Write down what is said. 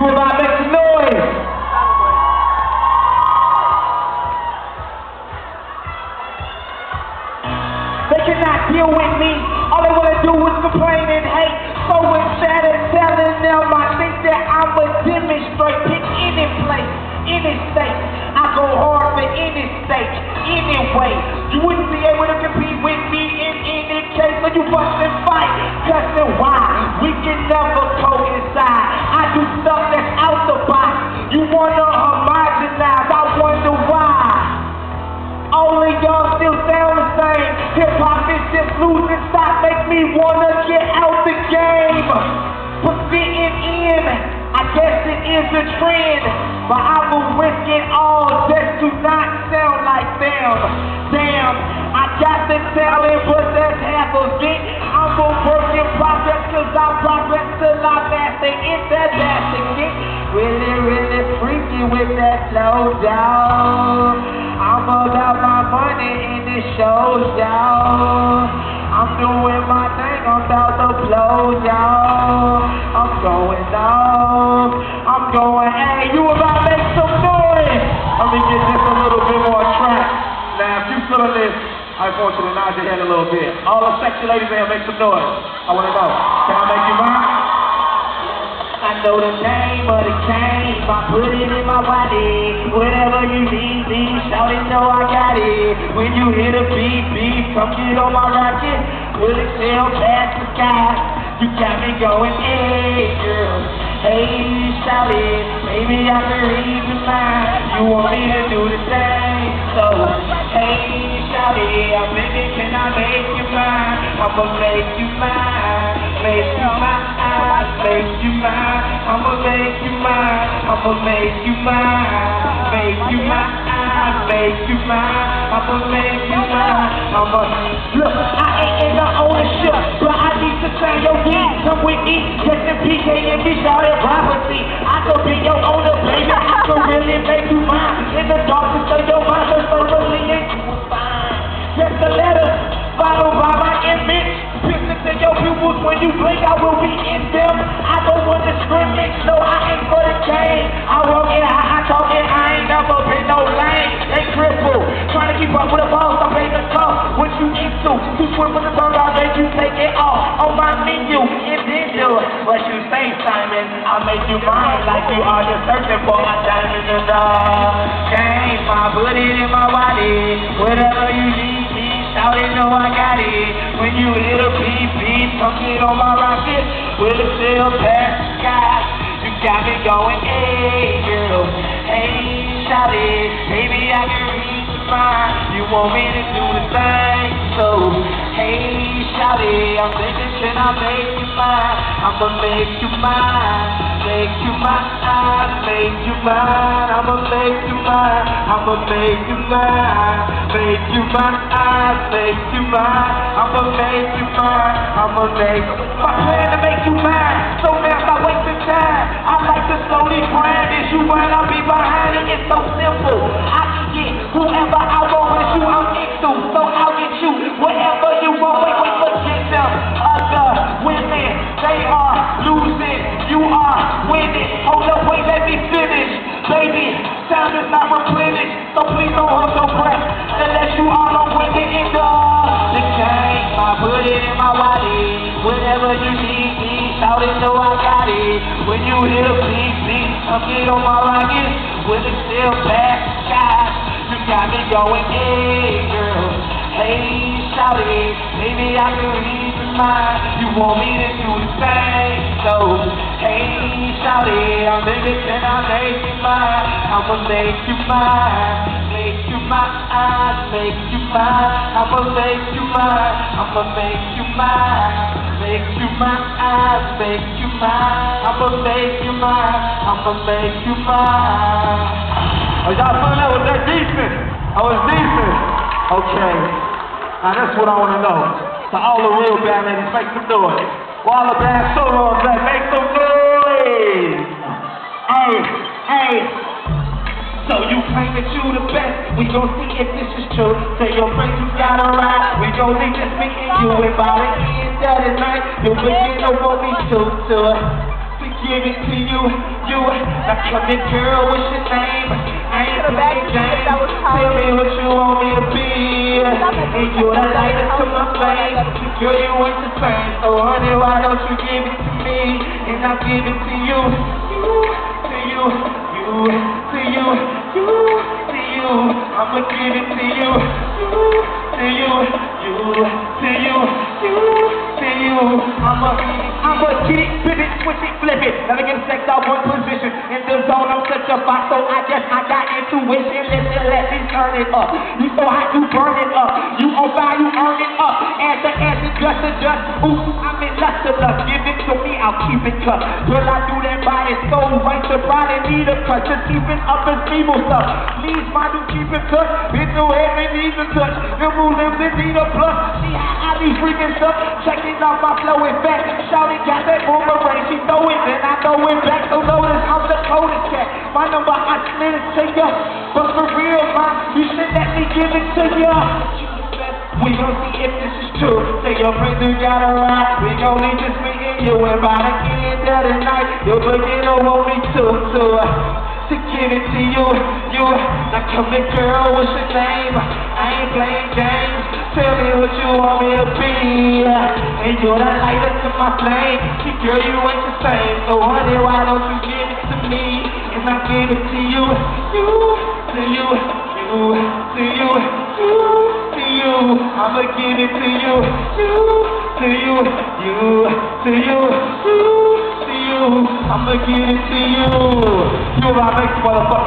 You about to make some noise. They cannot deal with me. All they wanna do is complain and hate. So instead of telling them I think that I'ma demonstrate, pick any place, any state. I go hard for any state, anyway. You wouldn't be able to compete with me in any case. So you bust and fight, cussing why? We can never coincide. I do stuff that's out the box. You wanna homogenize, I wonder why. Only y'all still sound the same. Hip-hop is just losing stock. Make me wanna get out the game. But fitting in, I guess it is a trend. But I will risk it all just to not sound like them. Damn, I got the talent, but that's half of it. I'm a work in progress, cause I progress till I master it. That master get really, really freaky with that slow down. I'm about my money in the shows, y'all. I'm doing my thing, I'm about to blow, y'all. I'm going off, I'm going, hey, you about to make some noise. Let me get just a little bit more track. Now, if you feeling this, I just want you to nod your head a little bit. All the sexy ladies in here, make some noise. I want to know, can I make you mine? I know the name of the game, I put it in my wallet. Whatever you need, shout it, know I got it. When you hear the beep, come get on my rocket. Will it sail past the sky? You got me going, hey girl, hey shout it. Maybe I can read your mind. You want me to do the same, so hey shout it. I'm thinking, can I make you mine? I'ma make you mine, make you mine, make you mine. I'ma make you mine, I'ma make you mine, make you mine, make you mine, I'ma make you mine, I'ma. Look, I ain't in the ownership, but I need to turn your beat. Come with me, just in PK and me, shout it prophecy. I could be your owner, baby, I could really make you mine. In the darkness of your mind, so slowly and you will find. Just a letter, followed by my image. Pictures in your pupils, when you blink, I will be in them. I don't want to scrimmage, no, I ain't for the game. I walk it, I talk it, I ain't never been no lame. They cripple, trying to keep up with the boss, I pay the cost. What you eat to, too swift with the bird, I'll make you take it off. On my menu, and then do it. What you say, Simon, I'll make you mine like you are just searching for a diamond in the game. I put it in my wallet, whatever you need. Shout it, know I got it. When you hear the beep, come get on my rocket. Will it sail past the sky? You got me going, hey girl, hey shout it. Baby, I can read your mind. You want me to do the same, so hey shout it. I'm thinking, can I make you mine? I'ma make you mine, make you mine, make you mine. I'ma make you mine, I'ma make you mine, make you mine, make you mine. I'ma make you mine, I'ma make. My plan to make you mine, so now I'm wasting time. I like to slowly grind. Is you when I'll be behind it? It's so simple. I can get whoever I want, but you I'm into, so I'll get you whatever you want. Wait, forget them other women. They are losing, you are winning. Hold up, wait, let me finish, baby. Time is not replenished, so please don't hold your breath unless you all on with it in the game. I put it in my wallet, whatever you need, shout it, know I got it. When you hear the beep, come get on my rocket. Will it still past the sky? You got me going, hey girl, hey shout it. Maybe I can read your mind. You want me to do the same, so hey shout it. I'm thinking, can I make you mine? I'ma make you mine, make you mine, make you mine. I'ma make you mine, I'ma make you mine, make you mine, make you mine. I'ma make you mine, I'ma make you mine. Oh, y'all feeling that? Was that decent? I was decent. Okay. Now that's what I want to know. To all the real bad ladies, make some noise. While the bad solos, make some noise. Hey, hey. So you claim that you the best. We gon' see if this is true. Say your friends you gotta ride. We gon' leave just me and you. And by the end of the night, you'll begin to want me to. give it to you. Now come here, girl, what's your name? I ain't playing games. Tell me what you want me to be. And you're the lighter to my flame. Girl, you ain't the same. So honey, why don't you give it to me? And I'll give it to you. To you. I'ma give it to you. To you. I'ma get it, pivot, switch it, flip it. Never get sex out one position. In the zone, I'm such a boss, so I guess I got intuition. Listen, let me turn it up. You so hot, you burn it up. You on fire, you earn it up. Answer, just to just. Ooh, I'm in lust enough. Give it to me, I'll keep it cut. Will I do that body so right to body need a cut? Just keeping up this feeble stuff. Please, my dude, keep it cut. It's no head, it needs a touch. The rule lives, it need a plus. See how I be freaking stuff. Checking out my flow and back. Shouting, got that boomerang. She throw it, then I throw it back. So notice I'm the coldest cat. My number, I slid it to ya. But for real, man, you should let me give it to ya. We gon' see if this is true. Say your friends you gotta ride. We gon' leave this me and you. And by the end of the night, you'll begin to want me to give it to you. Now come here, girl, what's your name? I ain't playing games. Tell me what you want me to be. And you're the lighter to my flame. Girl, you ain't the same. So honey, why don't you give it to me? And I'll give it to you. I'ma give it to you. I'ma give it to you. You are my next motherfucker.